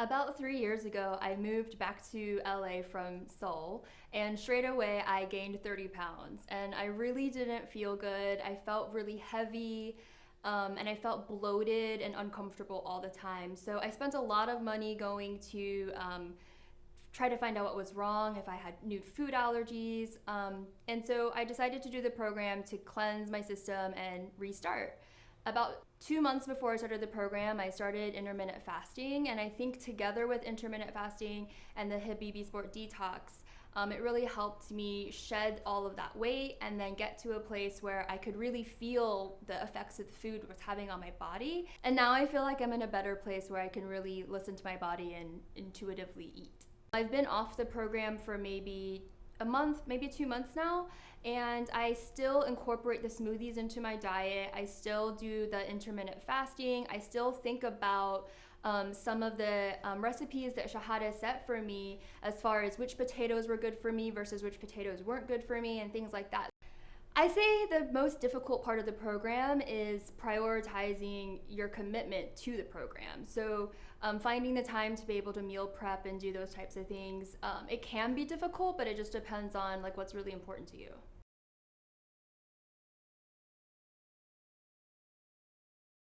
About 3 years ago, I moved back to LA from Seoul, and straight away I gained 30 pounds. And I really didn't feel good. I felt really heavy, and I felt bloated and uncomfortable all the time. So I spent a lot of money going to try to find out what was wrong, if I had new food allergies. And so I decided to do the program to cleanse my system and restart. About 2 months before I started the program, I started intermittent fasting, and I think together with intermittent fasting and the Habibi Sport Detox, it really helped me shed all of that weight and then get to a place where I could really feel the effects that the food was having on my body. And now I feel like I'm in a better place where I can really listen to my body and intuitively eat. I've been off the program for maybe a month, maybe 2 months now, and I still incorporate the smoothies into my diet. I still do the intermittent fasting. I still think about some of the recipes that Shahada set for me as far as which potatoes were good for me versus which potatoes weren't good for me and things like that. I say the most difficult part of the program is prioritizing your commitment to the program. So finding the time to be able to meal prep and do those types of things, it can be difficult, but it just depends on like what's really important to you.